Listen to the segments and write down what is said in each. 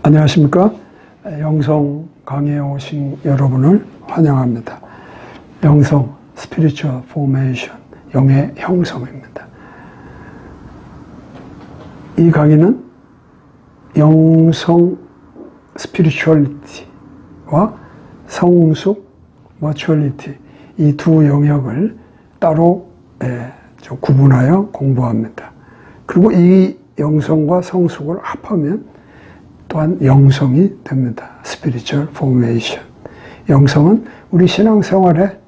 안녕하십니까. 영성 강의에 오신 여러분을 환영합니다. 영성 스피리추얼 포메이션, 영의 형성입니다. 이 강의는 영성 스피리추얼리티와 성숙 머추얼리티, 이 두 영역을 따로 구분하여 공부합니다. 그리고 이 영성과 성숙을 합하면 또한 영성이 됩니다. 스피리추얼 포메이션. 영성은 우리 신앙생활에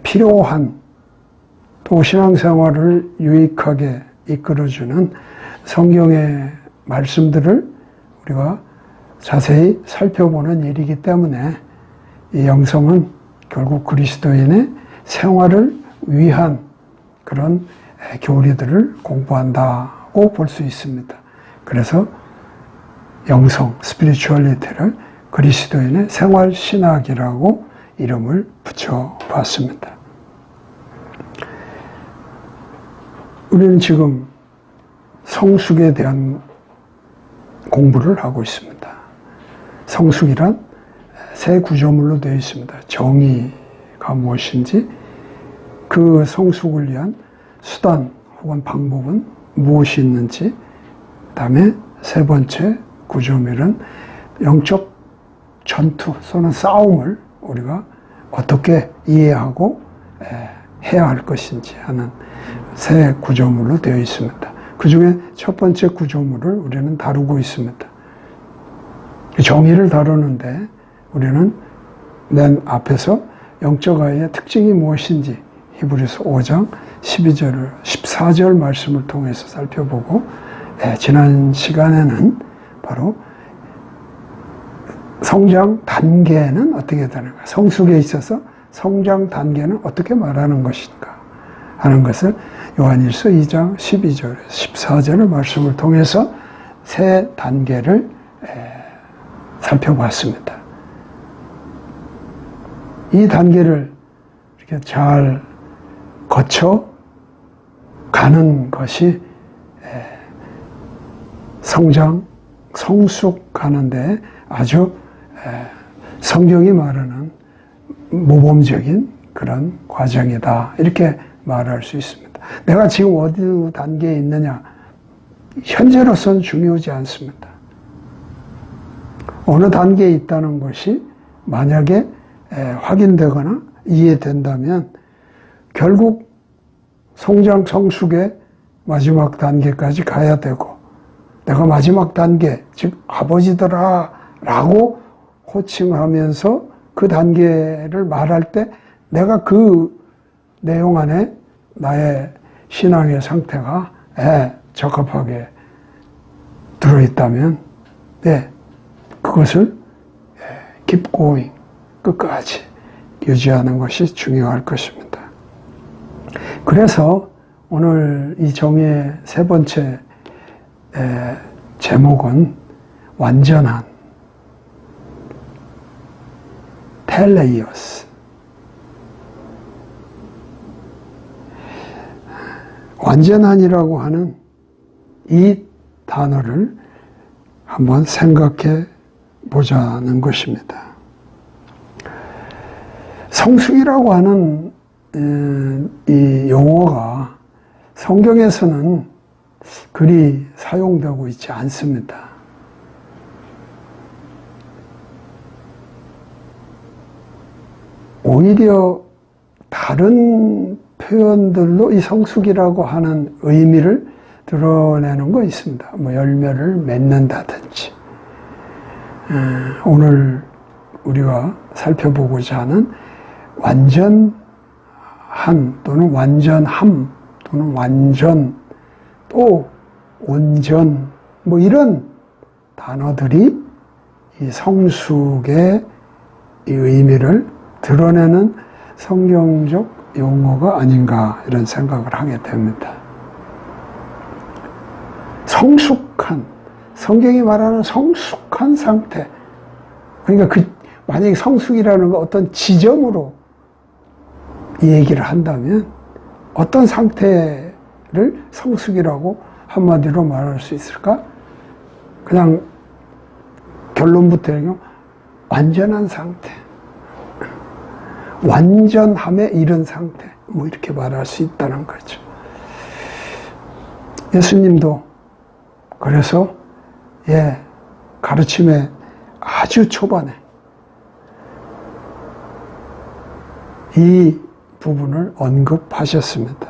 필요한, 또 신앙생활을 유익하게 이끌어주는 성경의 말씀들을 우리가 자세히 살펴보는 일이기 때문에 이 영성은 결국 그리스도인의 생활을 위한 그런 교리들을 공부한다고 볼 수 있습니다. 그래서 영성, 스피리추얼리티를 그리스도인의 생활신학이라고 이름을 붙여봤습니다. 우리는 지금 성숙에 대한 공부를 하고 있습니다. 성숙이란 세 구조물로 되어 있습니다. 정의가 무엇인지, 그 성숙을 위한 수단 혹은 방법은 무엇이 있는지, 그 다음에 세 번째 구조물은 영적 전투 또는 싸움을 우리가 어떻게 이해하고 해야 할 것인지 하는 세 구조물로 되어 있습니다. 그 중에 첫 번째 구조물을 우리는 다루고 있습니다. 정의를 다루는데 우리는 맨 앞에서 영적 아이의 특징이 무엇인지 히브리서 5장 12절, 14절 말씀을 통해서 살펴보고, 지난 시간에는 바로 성장 단계는 어떻게 되는가, 성숙에 있어서 성장 단계는 어떻게 말하는 것인가 하는 것을 요한일서 2장 12절, 14절의 말씀을 통해서 세 단계를 살펴봤습니다. 이 단계를 이렇게 잘 거쳐 가는 것이 성장, 성숙하는데 아주 성경이 말하는 모범적인 그런 과정이다, 이렇게 말할 수 있습니다. 내가 지금 어디 단계에 있느냐, 현재로서는 중요하지 않습니다. 어느 단계에 있다는 것이 만약에 확인되거나 이해된다면 결국 성장, 성숙의 마지막 단계까지 가야 되고, 내가 마지막 단계, 즉 아버지더라 라고 호칭하면서 그 단계를 말할 때 내가 그 내용 안에 나의 신앙의 상태가 적합하게 들어있다면 그것을 keep going, 끝까지 유지하는 것이 중요할 것입니다. 그래서 오늘 이 정의의 세 번째 제목은 완전한 텔레이오스, 완전한이라고 하는 이 단어를 한번 생각해 보자는 것입니다. 성숙이라고 하는 이 용어가 성경에서는 그리 사용되고 있지 않습니다. 오히려 다른 표현들로 이 성숙이라고 하는 의미를 드러내는 거 있습니다. 뭐 열매를 맺는다든지, 오늘 우리가 살펴보고자 하는 완전한 또는 완전함 또는 완전, 또 온전, 뭐 이런 단어들이 이 성숙의 이 의미를 드러내는 성경적 용어가 아닌가, 이런 생각을 하게 됩니다. 성숙한, 성경이 말하는 성숙한 상태, 그러니까 만약에 성숙이라는 거 어떤 지점으로 이 얘기를 한다면 어떤 상태를 성숙이라고 한마디로 말할 수 있을까? 그냥 결론부터 얘기하면 완전한 상태, 완전함에 이른 상태, 뭐 이렇게 말할 수 있다는 거죠. 예수님도 그래서 가르침의 아주 초반에 이 부분을 언급하셨습니다.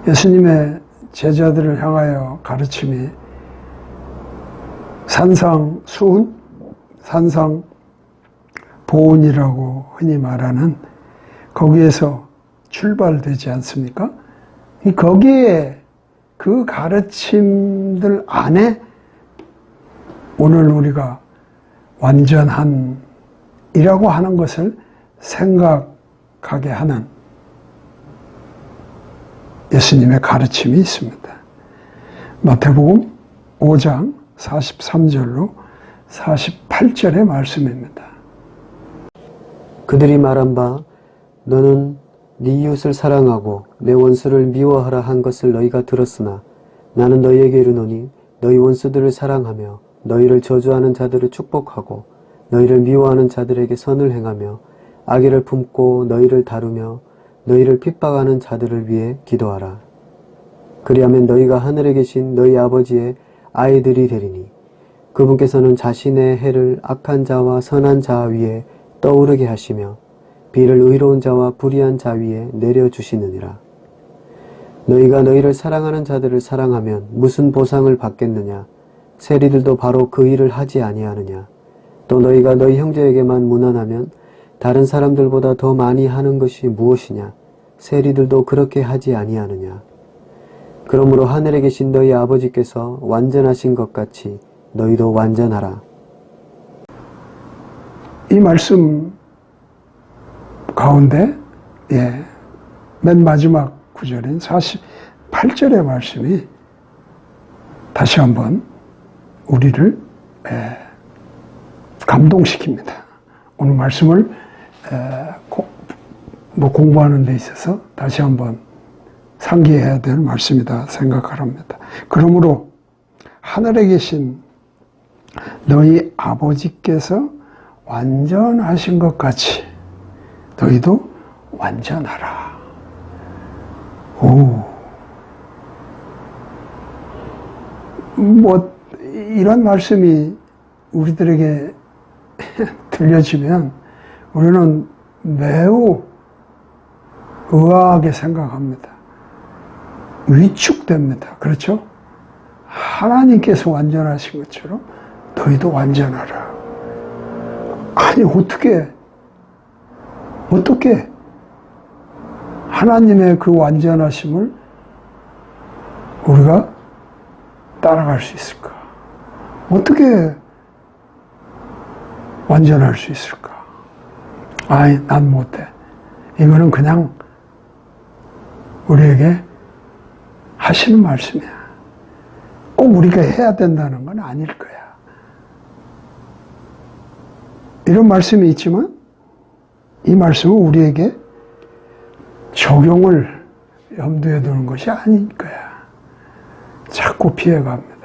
예수님의 제자들을 향하여 가르침이 산상수훈, 산상보훈이라고 흔히 말하는 거기에서 출발되지 않습니까? 거기에 그 가르침들 안에 오늘 우리가 완전한이라고 하는 것을 생각하게 하는 예수님의 가르침이 있습니다. 마태복음 5장 43절로 48절의 말씀입니다. 그들이 말한 바 너는 네 이웃을 사랑하고 내 원수를 미워하라 한 것을 너희가 들었으나 나는 너희에게 이르노니 너희 원수들을 사랑하며 너희를 저주하는 자들을 축복하고 너희를 미워하는 자들에게 선을 행하며 악의를 품고 너희를 다루며 너희를 핍박하는 자들을 위해 기도하라. 그리하면 너희가 하늘에 계신 너희 아버지의 아이들이 되리니 그분께서는 자신의 해를 악한 자와 선한 자 위에 떠오르게 하시며 비를 의로운 자와 불의한 자 위에 내려주시느니라. 너희가 너희를 사랑하는 자들을 사랑하면 무슨 보상을 받겠느냐? 세리들도 바로 그 일을 하지 아니하느냐? 또 너희가 너희 형제에게만 무난하면 다른 사람들보다 더 많이 하는 것이 무엇이냐? 세리들도 그렇게 하지 아니하느냐? 그러므로 하늘에 계신 너희 아버지께서 완전하신 것 같이 너희도 완전하라. 이 말씀 가운데 맨 마지막 구절인 48절의 말씀이 다시 한번 우리를 감동시킵니다. 오늘 말씀을 공부하는 데 있어서 다시 한번 상기해야 될 말씀이다 생각합니다. 그러므로 하늘에 계신 너희 아버지께서 완전하신 것 같이 너희도 완전하라. 이런 말씀이 우리들에게 들려지면 우리는 매우 의아하게 생각합니다. 위축됩니다. 그렇죠? 하나님께서 완전하신 것처럼 너희도 완전하라. 아니, 어떻게 하나님의 그 완전하심을 우리가 따라갈 수 있을까? 어떻게 완전할 수 있을까? 아이, 난 못해. 이거는 그냥 우리에게 하시는 말씀이야. 꼭 우리가 해야 된다는 건 아닐 거야. 이런 말씀이 있지만 이 말씀은 우리에게 적용을 염두에 두는 것이 아닐 거야. 자꾸 피해갑니다.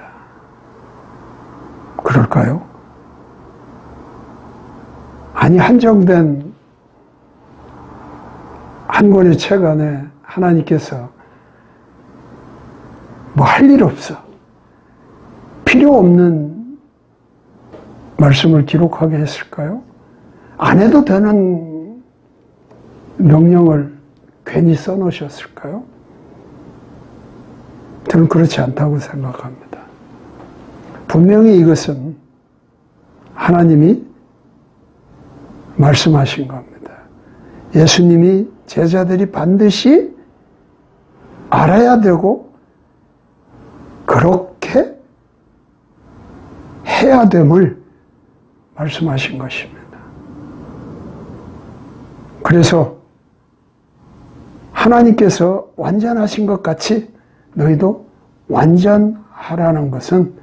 그럴까요? 아니, 한정된 한 권의 책 안에 하나님께서 뭐 할 일 없어, 필요 없는 말씀을 기록하게 했을까요? 안 해도 되는 명령을 괜히 써놓으셨을까요? 저는 그렇지 않다고 생각합니다. 분명히 이것은 하나님이 말씀하신 겁니다. 예수님이 제자들이 반드시 알아야 되고 그렇게 해야 됨을 말씀하신 것입니다. 그래서 하나님께서 완전하신 것 같이 너희도 완전하라는 것은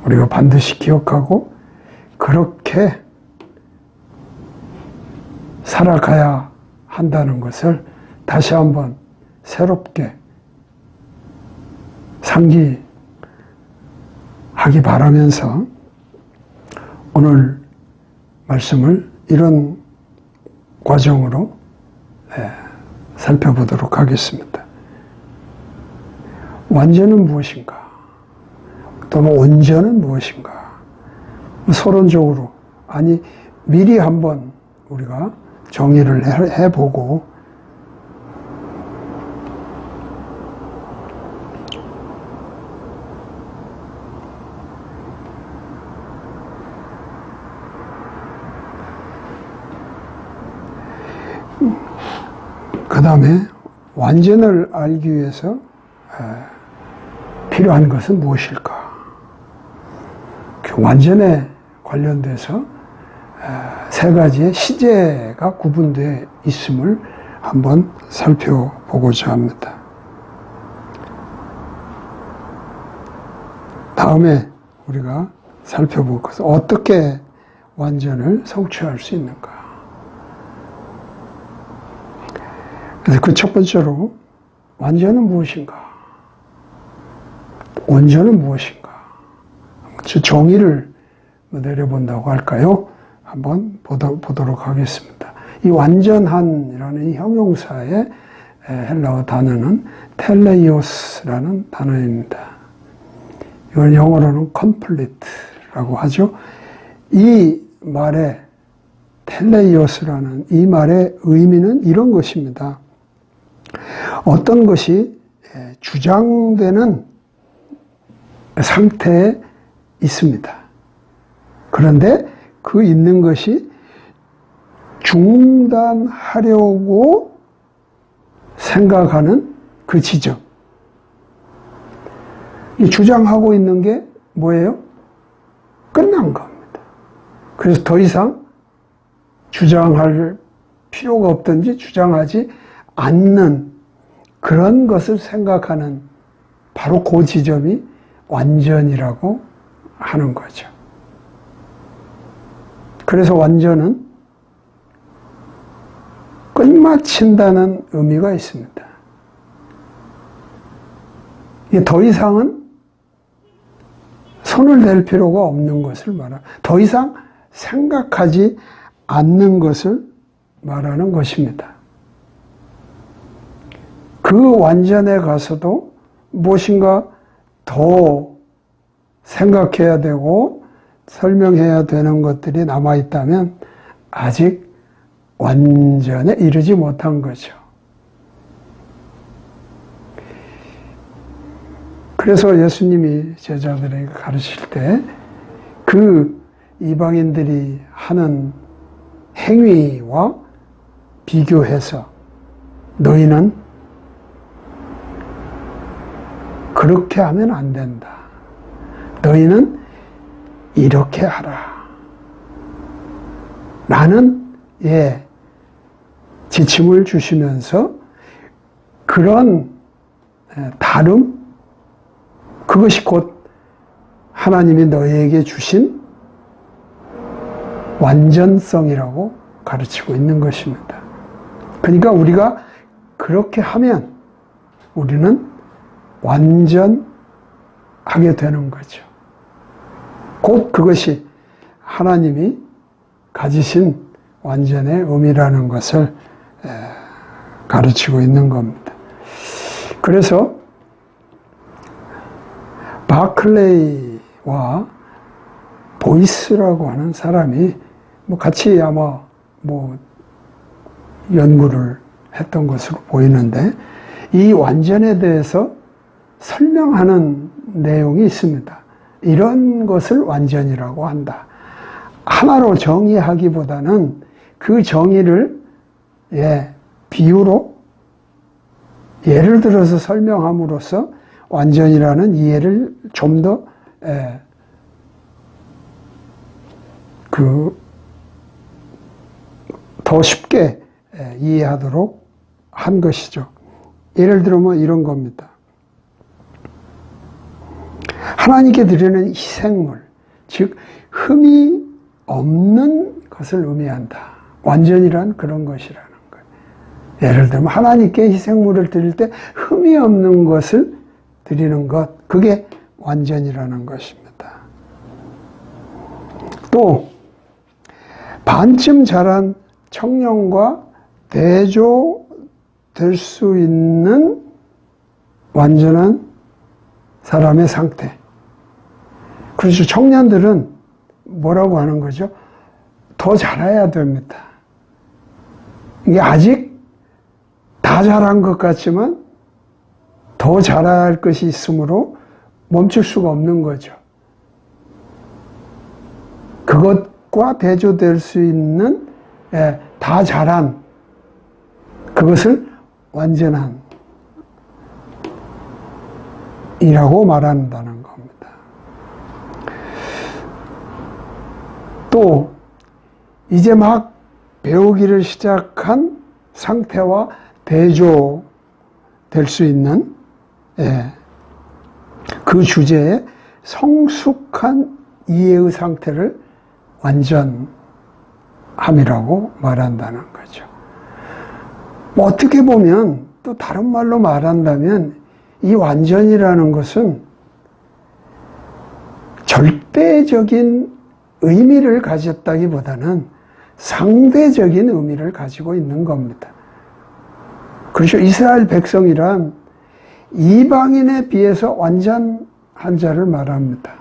우리가 반드시 기억하고 그렇게 살아가야 한다는 것을 다시 한번 새롭게 상기하기 바라면서 오늘 말씀을 이런 과정으로 살펴보도록 하겠습니다. 완전은 무엇인가? 또는 온전은 무엇인가? 서론적으로, 아니 미리 한번 우리가 정의를 해보고 그 다음에 완전을 알기 위해서 필요한 것은 무엇일까? 그 완전에 관련돼서 세 가지의 시제가 구분되어 있음을 한번 살펴보고자 합니다. 다음에 우리가 살펴볼 것은 어떻게 완전을 성취할 수 있는가? 그래서 그 첫 번째로 완전은 무엇인가? 온전은 무엇인가? 정의를 내려본다고 할까요? 한번 보도록 하겠습니다. 이 완전한이라는 이 형용사의 헬라어 단어는 텔레이오스라는 단어입니다. 이걸 영어로는 complete라고 하죠. 이 말의 텔레이오스라는 이 말의 의미는 이런 것입니다. 어떤 것이 주장되는 상태에 있습니다. 그런데 그 있는 것이 중단하려고 생각하는 그 지점. 이 주장하고 있는 게 뭐예요? 끝난 겁니다. 그래서 더 이상 주장할 필요가 없든지 주장하지 않는 그런 것을 생각하는 바로 그 지점이 완전이라고 하는 거죠. 그래서 완전은 끝마친다는 의미가 있습니다. 이게 더 이상은 손을 댈 필요가 없는 것을 말하는, 더 이상 생각하지 않는 것을 말하는 것입니다. 그 완전에 가서도 무엇인가 더 생각해야 되고 설명해야 되는 것들이 남아있다면 아직 완전에 이르지 못한 거죠. 그래서 예수님이 제자들에게 가르칠 때 그 이방인들이 하는 행위와 비교해서 너희는 그렇게 하면 안 된다. 너희는 이렇게 하라. 라는 지침을 주시면서 그런 다름, 그것이 곧 하나님이 너희에게 주신 완전성이라고 가르치고 있는 것입니다. 그러니까 우리가 그렇게 하면 우리는 완전하게 되는 거죠. 곧 그것이 하나님이 가지신 완전의 의미라는 것을 가르치고 있는 겁니다. 그래서 바클레이와 보이스라고 하는 사람이 같이 아마 연구를 했던 것으로 보이는데 이 완전에 대해서 설명하는 내용이 있습니다. 이런 것을 완전이라고 한다. 하나로 정의하기보다는 그 정의를 비유로 예를 들어서 설명함으로써 완전이라는 이해를 좀 더 쉽게 이해하도록 한 것이죠. 예를 들면 이런 겁니다. 하나님께 드리는 희생물, 즉 흠이 없는 것을 의미한다. 완전이란 그런 것이라는 거예요. 예를 들면 하나님께 희생물을 드릴 때 흠이 없는 것을 드리는 것, 그게 완전이라는 것입니다. 또 반쯤 자란 청년과 대조될 수 있는 완전한 사람의 상태. 그래서 청년들은 뭐라고 하는 거죠? 더 자라야 됩니다. 이게 아직 다 자란 것 같지만 더 자라야 할 것이 있으므로 멈출 수가 없는 거죠. 그것과 대조될 수 있는 다 자란 그것을 완전한 이라고 말한다는 겁니다. 또 이제 막 배우기를 시작한 상태와 대조될 수 있는 그 주제에 성숙한 이해의 상태를 완전함이라고 말한다는 거죠. 뭐 어떻게 보면 또 다른 말로 말한다면 이 완전이라는 것은 절대적인 의미를 가졌다기보다는 상대적인 의미를 가지고 있는 겁니다. 그렇죠. 이스라엘 백성이란 이방인에 비해서 완전한 자를 말합니다.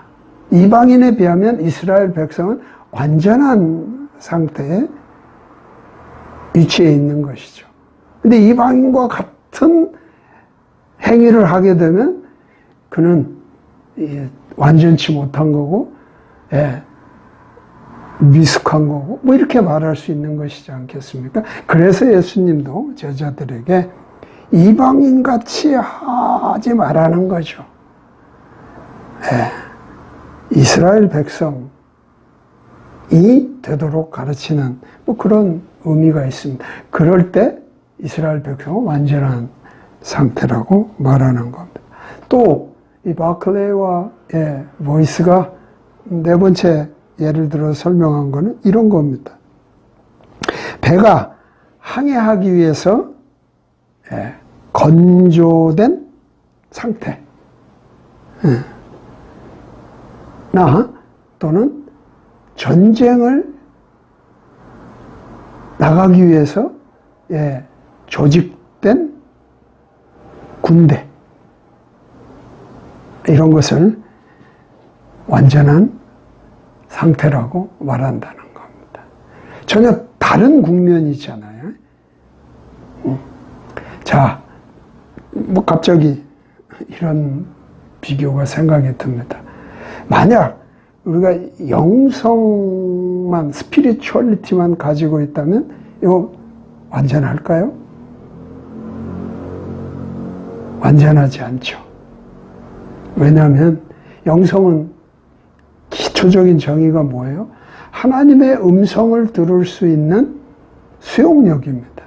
이방인에 비하면 이스라엘 백성은 완전한 상태에 위치해 있는 것이죠. 근데 이방인과 같은 행위를 하게 되면 그는 완전치 못한 거고, 미숙한 거고, 뭐 이렇게 말할 수 있는 것이지 않겠습니까? 그래서 예수님도 제자들에게 이방인같이 하지 말라는 거죠. 이스라엘 백성이 되도록 가르치는 뭐 그런 의미가 있습니다. 그럴 때 이스라엘 백성은 완전한 상태라고 말하는 겁니다. 또 이 바클레이와 보이스가 네 번째 예를 들어 설명한 거는 이런 겁니다. 배가 항해하기 위해서 건조된 상태 나 또는 전쟁을 나가기 위해서 조직된 군대 이런 것을 완전한 상태라고 말한다는 겁니다. 전혀 다른 국면이잖아요. 자, 뭐 갑자기 이런 비교가 생각이 듭니다. 만약 우리가 영성만, 스피리추얼리티만 가지고 있다면 이거 완전할까요? 완전하지 않죠. 왜냐하면 영성은 기초적인 정의가 뭐예요? 하나님의 음성을 들을 수 있는 수용력입니다.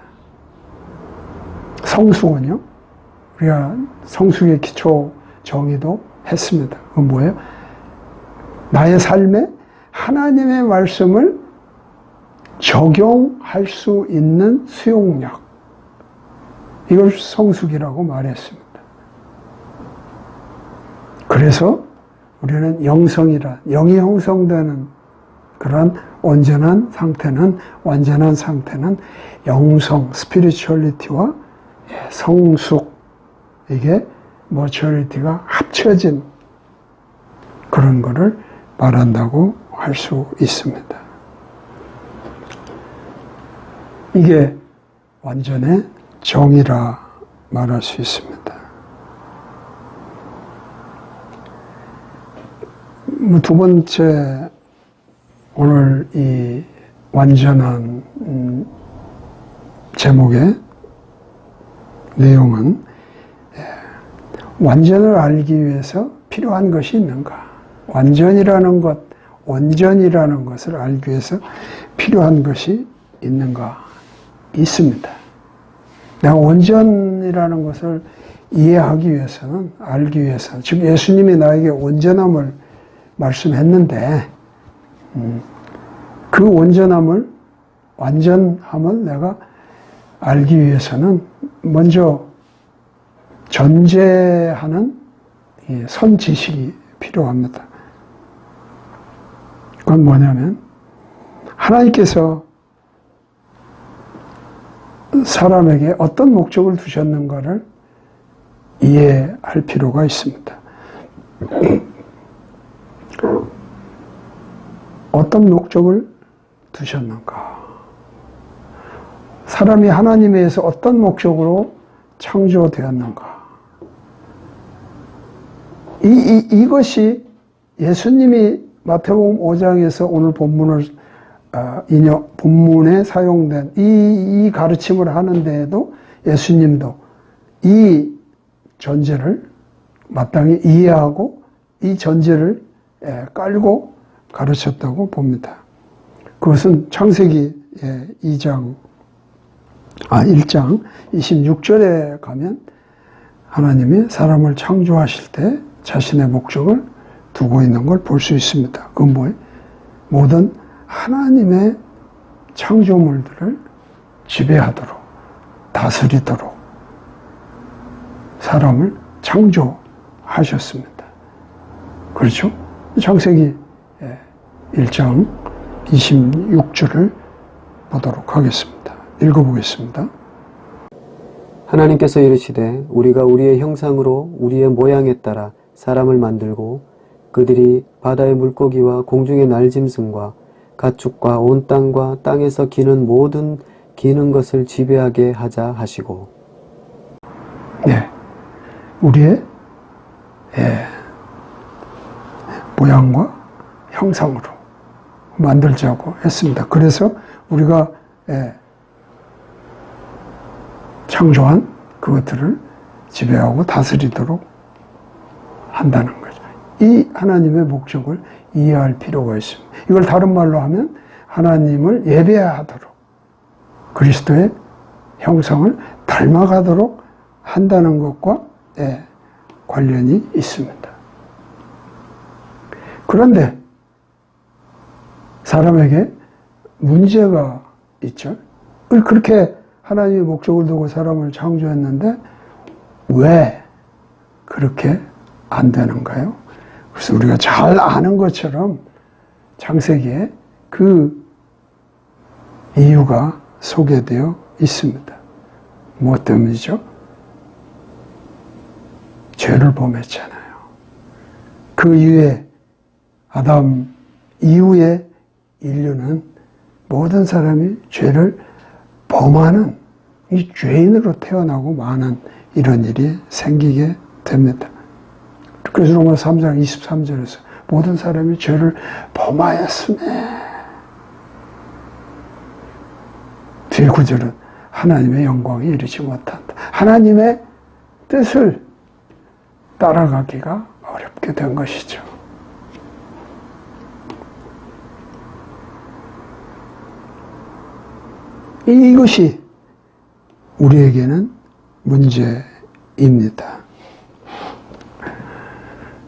성숙은요? 우리가 성숙의 기초 정의도 했습니다. 그건 뭐예요? 나의 삶에 하나님의 말씀을 적용할 수 있는 수용력. 이걸 성숙이라고 말했습니다. 그래서 우리는 영성이라, 영이 형성되는 그런 온전한 상태는, 완전한 상태는 영성, 스피리추얼리티와 성숙, 이게 머처리티가 합쳐진 그런 거를 말한다고 할 수 있습니다. 이게 완전의 정의라 말할 수 있습니다. 두 번째, 오늘 이 완전한 제목의 내용은 완전을 알기 위해서 필요한 것이 있는가? 완전이라는 것, 온전이라는 것을 알기 위해서 필요한 것이 있는가? 있습니다. 내가 온전이라는 것을 이해하기 위해서는, 알기 위해서는, 지금 예수님이 나에게 온전함을 말씀했는데, 그 온전함을 완전함을 내가 알기 위해서는 먼저 전제하는 이 선지식이 필요합니다. 그건 뭐냐면 하나님께서 사람에게 어떤 목적을 두셨는가를 이해할 필요가 있습니다. 어떤 목적을 두셨는가? 사람이 하나님에 의해서 어떤 목적으로 창조되었는가? 이것이 예수님이 마태복음 5장에서 오늘 본문에 사용된 이 가르침을 하는 데에도 예수님도 이 전제를 마땅히 이해하고 이 전제를 깔고 가르쳤다고 봅니다. 그것은 창세기 1장 26절에 가면 하나님이 사람을 창조하실 때 자신의 목적을 두고 있는 걸 볼 수 있습니다. 그건 뭐예요? 모든 하나님의 창조물들을 지배하도록, 다스리도록 사람을 창조하셨습니다. 그렇죠? 창세기 1장 26절을 보도록 하겠습니다. 읽어보겠습니다. 하나님께서 이르시되 우리가 우리의 형상으로 우리의 모양에 따라 사람을 만들고 그들이 바다의 물고기와 공중의 날짐승과 가축과 온 땅과 땅에서 기는 모든 기는 것을 지배하게 하자 하시고. 네, 우리의 모양과 형상으로 만들자고 했습니다. 그래서 우리가 창조한 그것들을 지배하고 다스리도록 한다는 거죠. 이 하나님의 목적을 이해할 필요가 있습니다. 이걸 다른 말로 하면 하나님을 예배하도록 그리스도의 형상을 닮아가도록 한다는 것과 관련이 있습니다. 그런데 사람에게 문제가 있죠. 그렇게 하나님의 목적을 두고 사람을 창조했는데 왜 그렇게 안 되는가요? 그래서 우리가 잘 아는 것처럼 창세기에 그 이유가 소개되어 있습니다. 무엇 때문이죠? 죄를 범했잖아요. 그 이후에 아담 이후에 인류는 모든 사람이 죄를 범하는 이 죄인으로 태어나고 마는 이런 일이 생기게 됩니다. 그래서 로마서 3장 23절에서 모든 사람이 죄를 범하였으네. 뒤에 구절은 하나님의 영광에 이르지 못한다. 하나님의 뜻을 따라가기가 어렵게 된 것이죠. 이것이 우리에게는 문제입니다.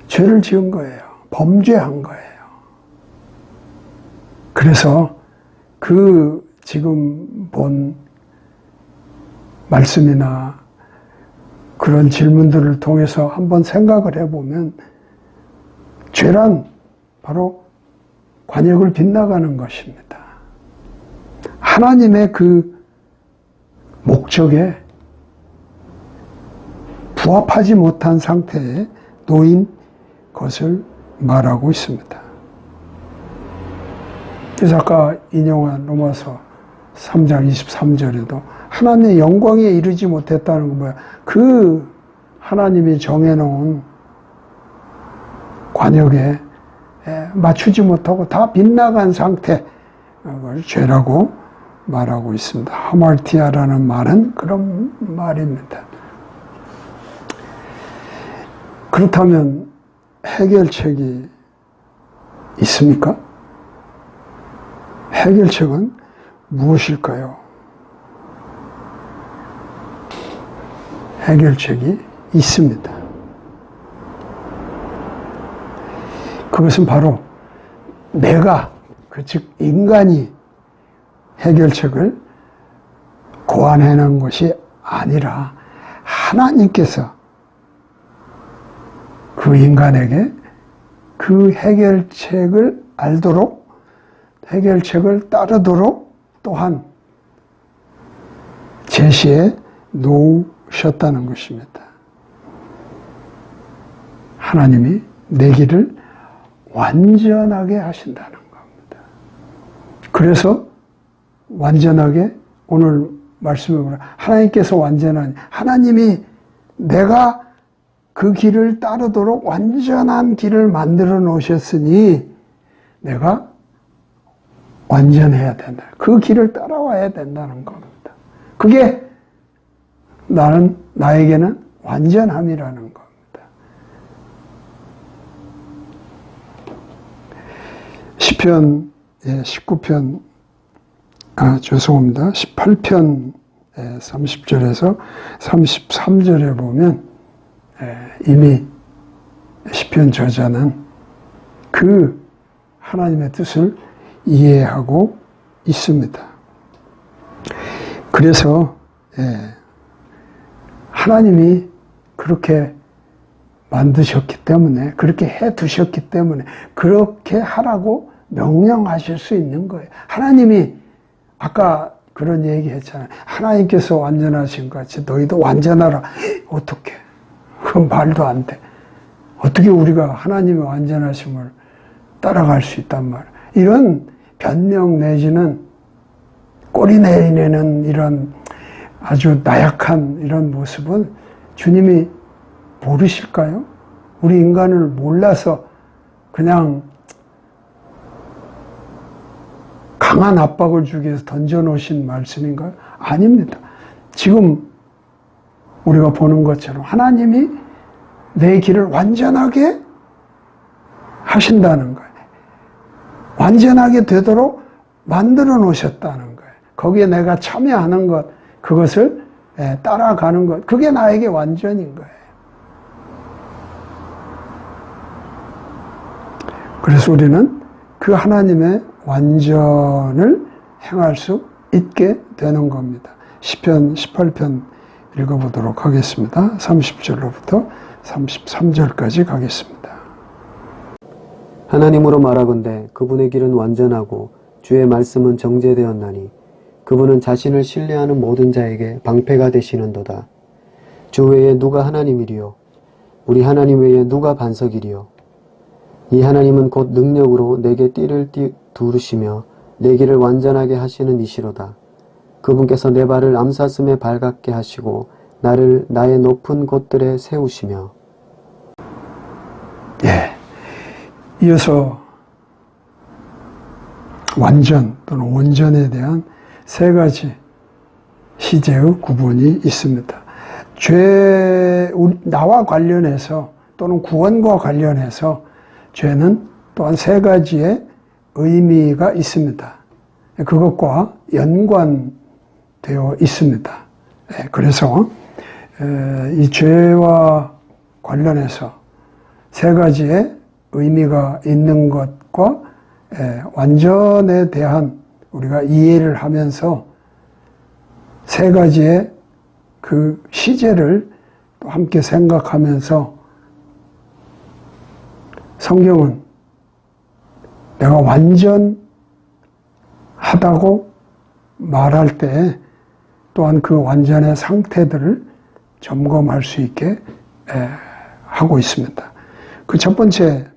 죄를 지은 거예요. 범죄한 거예요. 그래서 그 지금 본 말씀이나 그런 질문들을 통해서 한번 생각을 해보면 죄란 바로 관역을 빗나가는 것입니다. 하나님의 그 목적에 부합하지 못한 상태에 놓인 것을 말하고 있습니다. 그래서 아까 인용한 로마서 3장 23절에도 하나님의 영광에 이르지 못했다는 건 뭐야? 그 하나님이 정해놓은 관역에 맞추지 못하고 다 빗나간 상태, 그걸 죄라고 말하고 있습니다. 하말티아라는 말은 그런 말입니다. 그렇다면 해결책이 있습니까? 해결책은 무엇일까요? 해결책이 있습니다. 그것은 바로 내가, 즉 인간이 해결책을 고안해낸 것이 아니라 하나님께서 그 인간에게 그 해결책을 알도록, 해결책을 따르도록 또한 제시해 놓으셨다는 것입니다. 하나님이 내 길을 완전하게 하신다는 겁니다. 그래서 완전하게, 오늘 말씀에 보면 하나님께서 완전한, 하나님이 내가 그 길을 따르도록 완전한 길을 만들어 놓으셨으니 내가 완전해야 된다. 그 길을 따라와야 된다는 겁니다. 그게 나에게는 완전함이라는 겁니다. 시편 19편, 죄송합니다. 18편 30절에서 33절에 보면 이미 시편 저자는 그 하나님의 뜻을 이해하고 있습니다. 그래서 하나님이 그렇게 만드셨기 때문에, 그렇게 해두셨기 때문에 그렇게 하라고 명령하실 수 있는 거예요. 하나님이 아까 그런 얘기 했잖아요. 하나님께서 완전하신 것 같이 너희도 완전하라. 어떻게? 그건 말도 안 돼. 어떻게 우리가 하나님의 완전하심을 따라갈 수 있단 말이야. 이런 변명 내지는 꼬리 내리는 이런 아주 나약한 이런 모습은 주님이 모르실까요? 우리 인간을 몰라서 그냥 강한 압박을 주기 위해서 던져놓으신 말씀인가요? 아닙니다. 지금 우리가 보는 것처럼 하나님이 내 길을 완전하게 하신다는 거예요. 완전하게 되도록 만들어 놓으셨다는 거예요. 거기에 내가 참여하는 것, 그것을 따라가는 것, 그게 나에게 완전인 거예요. 그래서 우리는 그 하나님의 완전을 행할 수 있게 되는 겁니다. 시편 18편 읽어보도록 하겠습니다. 30절로부터 33절까지 가겠습니다. 하나님으로 말하건대 그분의 길은 완전하고 주의 말씀은 정죄되었나니 그분은 자신을 신뢰하는 모든 자에게 방패가 되시는도다. 주 외에 누가 하나님이리요? 우리 하나님 외에 누가 반석이리요? 이 하나님은 곧 능력으로 내게 띠를 두르시며 내 길을 완전하게 하시는 이시로다. 그분께서 내 발을 암사슴에 발같게 하시고 나를 나의 높은 곳들에 세우시며. 이어서 완전 또는 온전에 대한 세 가지 시제의 구분이 있습니다. 나와 관련해서 또는 구원과 관련해서 죄는 또한 세 가지의 의미가 있습니다. 그것과 연관되어 있습니다. 그래서 이 죄와 관련해서 세 가지의 의미가 있는 것과 완전에 대한 우리가 이해를 하면서 세 가지의 그 시제를 또 함께 생각하면서 성경은 내가 완전하다고 말할 때 또한 그 완전의 상태들을 점검할 수 있게 하고 있습니다. 그 첫 번째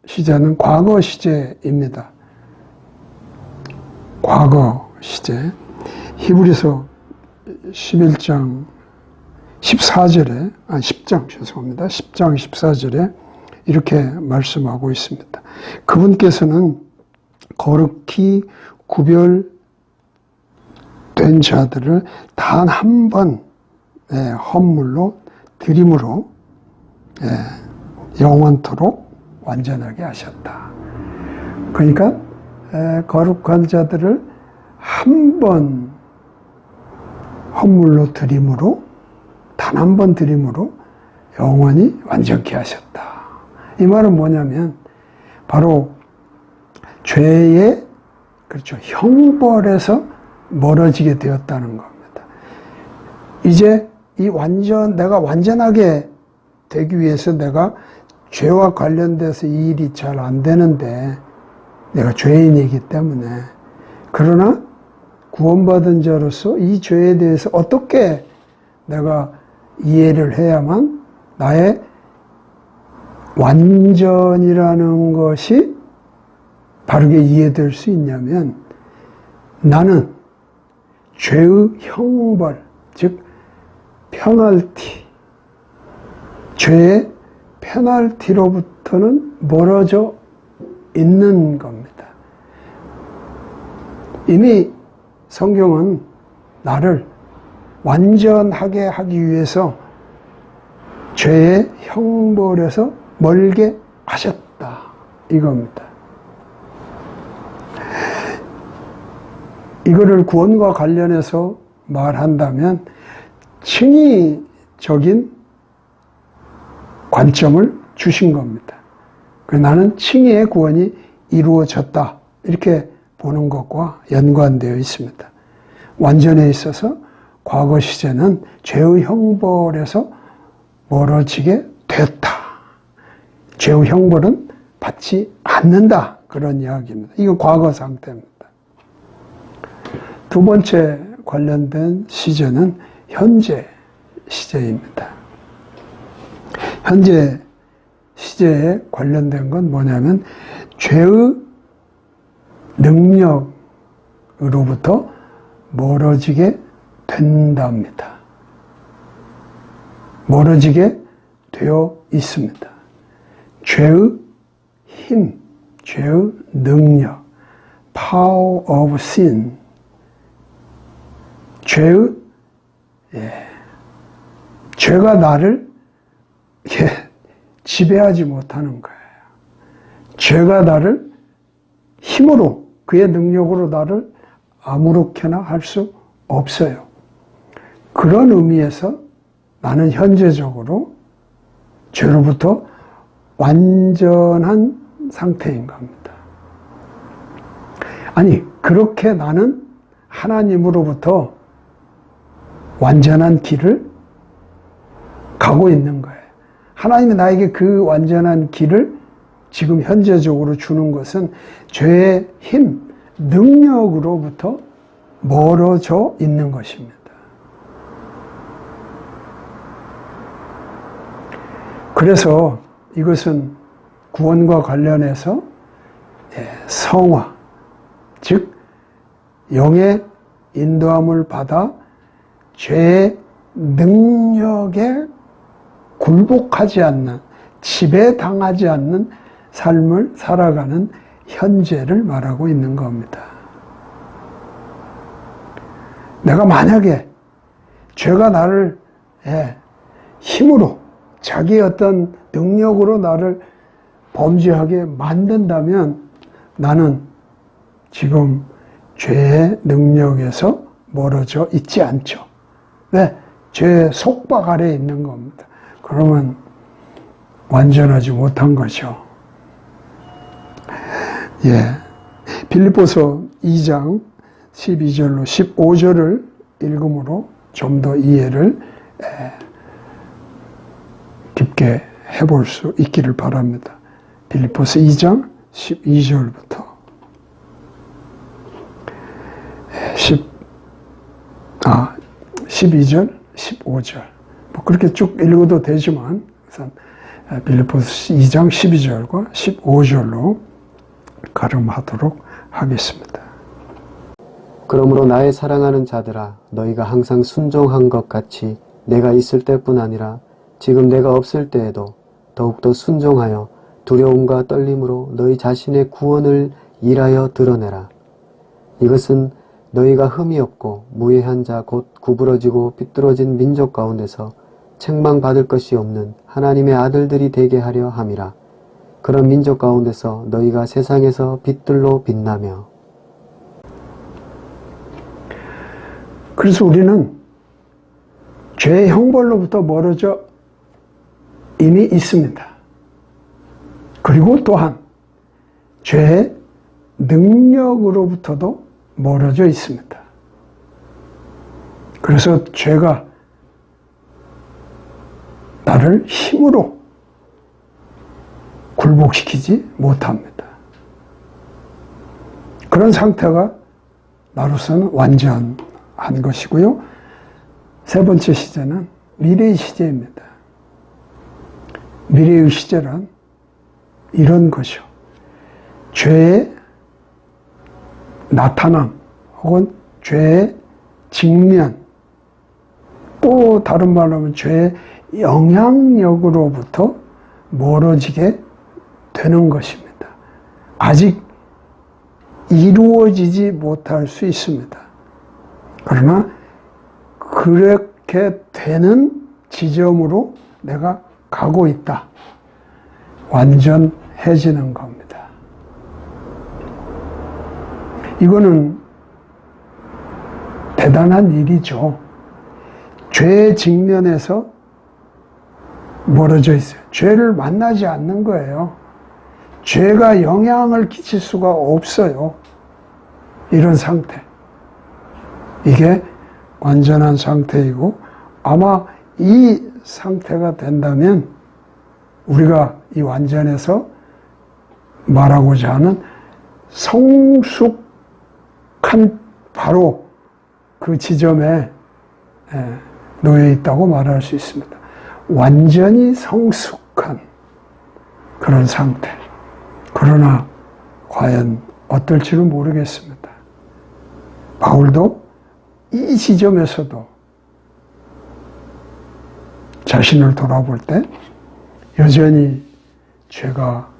시제는 과거 시제입니다. 과거 시제. 히브리서 10장 14절에 이렇게 말씀하고 있습니다. 그분께서는 거룩히 구별된 자들을 단 한 번 헌물로 드림으로 영원토록 완전하게 하셨다. 그러니까 거룩한 자들을 한 번 헌물로 드림으로, 단 한 번 드림으로 영원히 완전케 하셨다. 이 말은 뭐냐면 바로 죄의 그렇죠. 형벌에서 멀어지게 되었다는 겁니다. 이제 내가 완전하게 되기 위해서 내가 죄와 관련돼서 이 일이 잘 안 되는데 내가 죄인이기 때문에, 그러나 구원받은 자로서 이 죄에 대해서 어떻게 내가 이해를 해야만 나의 완전이라는 것이 바르게 이해될 수 있냐면, 나는 죄의 형벌, 즉 페널티, 죄의 페널티로부터는 멀어져 있는 겁니다. 이미 성경은 나를 완전하게 하기 위해서 죄의 형벌에서 멀게 하셨다, 이겁니다. 이거를 구원과 관련해서 말한다면 칭의적인 관점을 주신 겁니다. 나는 칭의의 구원이 이루어졌다, 이렇게 보는 것과 연관되어 있습니다. 완전에 있어서 과거 시제는 죄의 형벌에서 멀어지게 됐다. 죄의 형벌은 받지 않는다, 그런 이야기입니다. 이거 과거 상태입니다. 두 번째 관련된 시제는 현재 시제입니다. 현재 시제에 관련된 건 뭐냐면 죄의 능력으로부터 멀어지게 된답니다. 멀어지게 되어 있습니다. 죄의 힘, 죄의 능력, power of sin, 죄가 나를 지배하지 못하는 거예요. 죄가 나를 힘으로, 그의 능력으로 나를 아무렇게나 할 수 없어요. 그런 의미에서 나는 현재적으로 죄로부터 완전한 상태인 겁니다. 아니, 그렇게 나는 하나님으로부터 완전한 길을 가고 있는 거예요. 하나님이 나에게 그 완전한 길을 지금 현재적으로 주는 것은 죄의 힘, 능력으로부터 멀어져 있는 것입니다. 그래서 이것은 구원과 관련해서 성화, 즉 영의 인도함을 받아 죄의 능력에 굴복하지 않는, 지배당하지 않는 삶을 살아가는 현재를 말하고 있는 겁니다. 내가 만약에 죄가 나를 힘으로, 자기의 어떤 능력으로 나를 범죄하게 만든다면 나는 지금 죄의 능력에서 멀어져 있지 않죠. 왜? 죄의 속박 아래에 있는 겁니다. 그러면 완전하지 못한 거죠. 빌립보서 2장 12절로 15절을 읽음으로 좀 더 이해를 깊게 해볼 수 있기를 바랍니다. 빌립보서 2장 12절부터 12절, 15절. 뭐 그렇게 쭉 읽어도 되지만, 우선 빌립보서 2장 12절과 15절로 가름하도록 하겠습니다. 그러므로 나의 사랑하는 자들아, 너희가 항상 순종한 것 같이 내가 있을 때뿐 아니라 지금 내가 없을 때에도 더욱더 순종하여 두려움과 떨림으로 너희 자신의 구원을 일하여 드러내라. 이것은 너희가 흠이 없고 무해한 자 곧 구부러지고 삐뚤어진 민족 가운데서 책망받을 것이 없는 하나님의 아들들이 되게 하려 함이라. 그런 민족 가운데서 너희가 세상에서 빛들로 빛나며. 그래서 우리는 죄의 형벌로부터 멀어져 이미 있습니다. 그리고 또한 죄의 능력으로부터도 멀어져 있습니다. 그래서 죄가 나를 힘으로 굴복시키지 못합니다. 그런 상태가 나로서는 완전한 것이고요. 세 번째 시제는 미래의 시제입니다. 미래의 시제란 이런 것이요. 죄의 나타남 혹은 죄의 직면, 또 다른 말로 하면 죄의 영향력으로부터 멀어지게 되는 것입니다. 아직 이루어지지 못할 수 있습니다. 그러나 그렇게 되는 지점으로 내가 가고 있다. 완전해지는 겁니다. 이거는 대단한 일이죠. 죄의 직면에서 멀어져 있어요. 죄를 만나지 않는 거예요. 죄가 영향을 끼칠 수가 없어요. 이런 상태. 이게 완전한 상태이고, 아마 이 상태가 된다면 우리가 이 완전에서 말하고자 하는 성숙한 바로 그 지점에 놓여 있다고 말할 수 있습니다. 완전히 성숙한 그런 상태. 그러나 과연 어떨지는 모르겠습니다. 바울도 이 지점에서도 자신을 돌아볼 때 여전히 죄가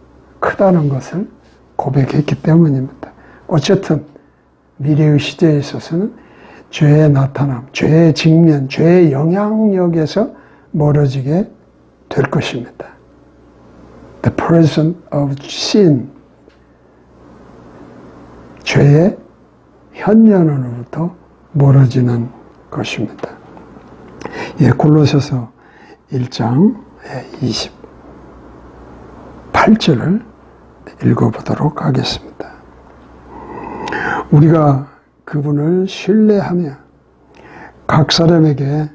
크다는 것을 고백했기 때문입니다. 어쨌든 미래의 시대에 있어서는 죄의 나타남, 죄의 직면, 죄의 영향력에서 멀어지게 될 것입니다. The presence of sin, 죄의 현년으로부터 멀어지는 것입니다. 예, 골로새서 1장 28절을 읽어보도록 하겠습니다. 우리가 그분을 신뢰하며 각 사람에게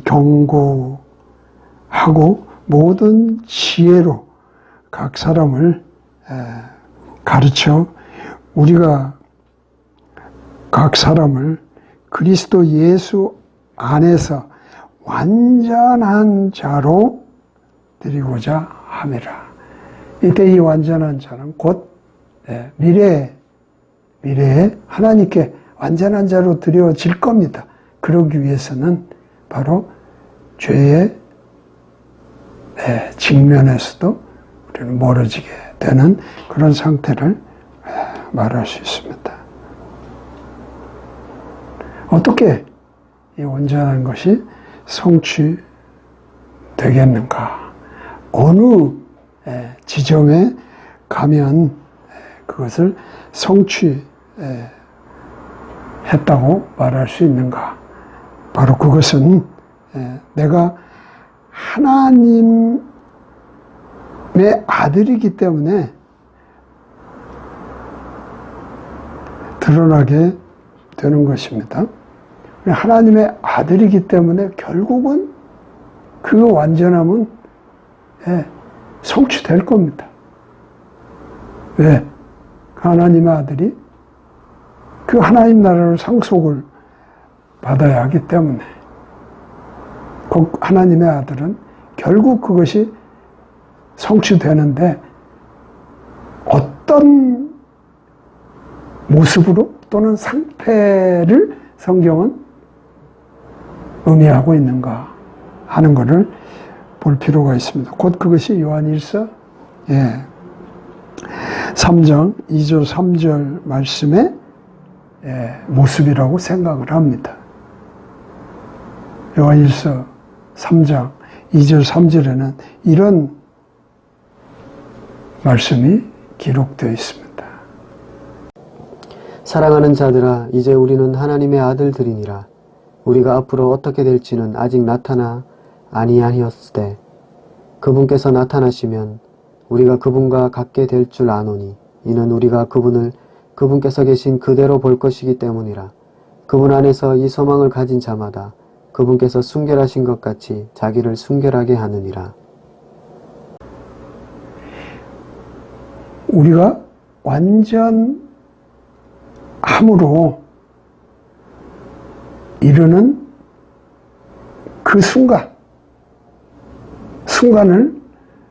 경고하고 모든 지혜로 각 사람을 가르쳐 우리가 각 사람을 그리스도 예수 안에서 완전한 자로 드리고자 함이라. 이때 이 완전한 자는 곧 미래에 하나님께 완전한 자로 드려질 겁니다. 그러기 위해서는 바로 죄의 직면에서도 우리는 멀어지게 되는 그런 상태를 말할 수 있습니다. 어떻게 이 온전한 것이 성취되겠는가? 어느 지점에 가면 그것을 성취했다고 말할 수 있는가? 바로 그것은 내가 하나님의 아들이기 때문에 드러나게 되는 것입니다. 하나님의 아들이기 때문에 결국은 그 완전함은 성취될 겁니다. 왜? 하나님의 아들이 그 하나님 나라로 상속을 받아야 하기 때문에 하나님의 아들은 결국 그것이 성취되는데 어떤 모습으로 또는 상태를 성경은 의미하고 있는가 하는 것을 볼 필요가 있습니다. 곧 그것이 요한일서 3장 2절 3절 말씀의 모습이라고 생각을 합니다. 요한일서 3장 2절 3절에는 이런 말씀이 기록되어 있습니다. 사랑하는 자들아, 이제 우리는 하나님의 아들들이니라. 우리가 앞으로 어떻게 될지는 아직 나타나 아니하였으되 그분께서 나타나시면 우리가 그분과 같게 될 줄 아노니 이는 우리가 그분께서 계신 그대로 볼 것이기 때문이라. 그분 안에서 이 소망을 가진 자마다 그분께서 순결하신 것 같이 자기를 순결하게 하느니라. 우리가 완전함으로 이르는 그 순간을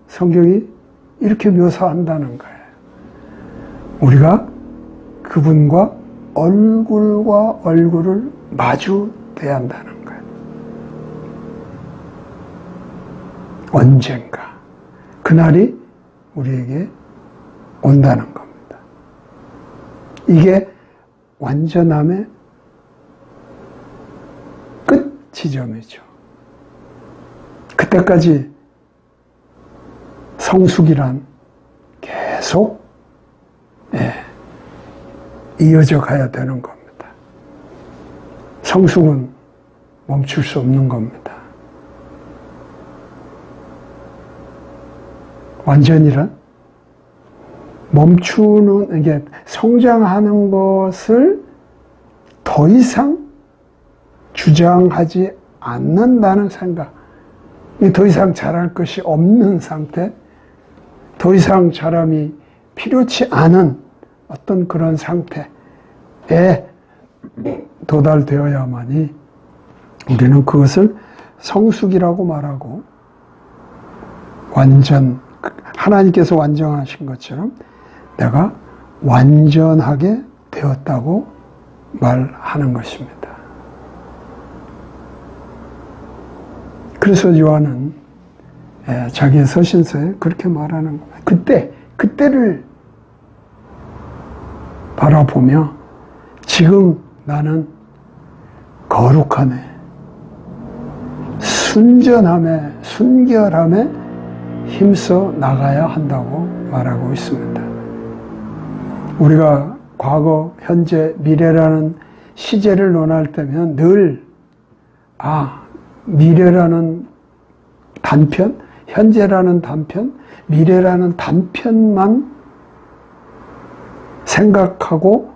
성경이 이렇게 묘사한다는 거예요. 우리가 그분과 얼굴과 얼굴을 마주 대한다는 거예요. 언젠가 그날이 우리에게 온다는 겁니다. 이게 완전함의 끝 지점이죠. 그때까지 성숙이란 계속 이어져 가야 되는 겁니다. 성숙은 멈출 수 없는 겁니다. 완전이란 멈추는, 이게 성장하는 것을 더 이상 주장하지 않는다는 생각, 더 이상 자랄 것이 없는 상태, 더 이상 자람이 필요치 않은 어떤 그런 상태에 도달되어야만이 우리는 그것을 성숙이라고 말하고, 하나님께서 완전하신 것처럼 내가 완전하게 되었다고 말하는 것입니다. 그래서 요한은 자기의 서신서에 그렇게 말하는 겁니다. 그때를 바라보며 지금 나는 거룩함에, 순결함에 힘써 나가야 한다고 말하고 있습니다. 우리가 과거, 현재, 미래라는 시제를 논할 때면 늘 미래라는 단편, 현재라는 단편, 미래라는 단편만 생각하고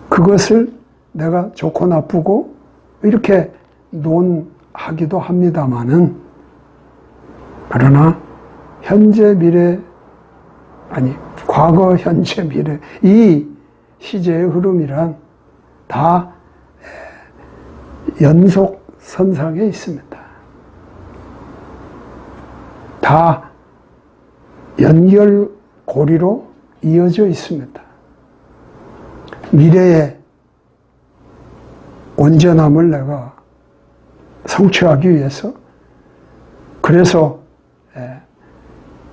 그것을 내가 좋고 나쁘고 이렇게 논하기도 합니다마는, 그러나 현재, 미래, 과거, 현재, 미래, 이 시제의 흐름이란 다 연속선상에 있습니다. 다 연결고리로 이어져 있습니다. 미래의 온전함을 내가 성취하기 위해서, 그래서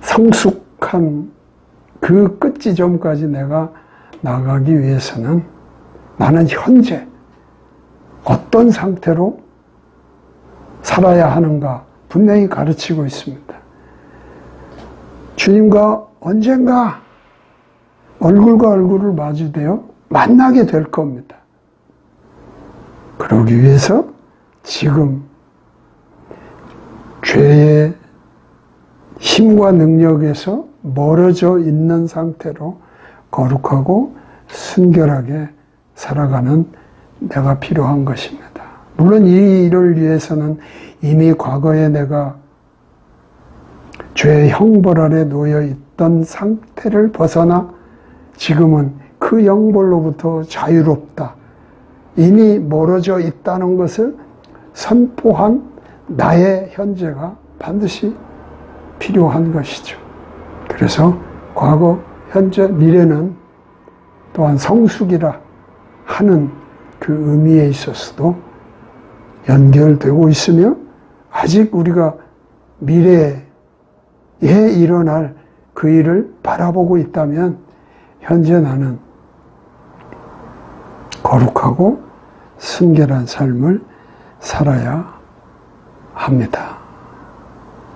성숙한 그 끝지점까지 내가 나가기 위해서는 나는 현재 어떤 상태로 살아야 하는가 분명히 가르치고 있습니다. 주님과 언젠가 얼굴과 얼굴을 마주대어 만나게 될 겁니다. 그러기 위해서 지금 죄의 힘과 능력에서 멀어져 있는 상태로 거룩하고 순결하게 살아가는 내가 필요한 것입니다. 물론 이 일을 위해서는 이미 과거에 내가 죄의 형벌 아래 놓여 있던 상태를 벗어나 지금은 그 형벌로부터 자유롭다, 이미 멀어져 있다는 것을 선포한 나의 현재가 반드시 필요한 것이죠. 그래서 과거, 현재, 미래는 또한 성숙이라 하는 그 의미에 있어서도 연결되고 있으며, 아직 우리가 미래에 일어날 그 일을 바라보고 있다면 현재 나는 거룩하고 순결한 삶을 살아야 합니다.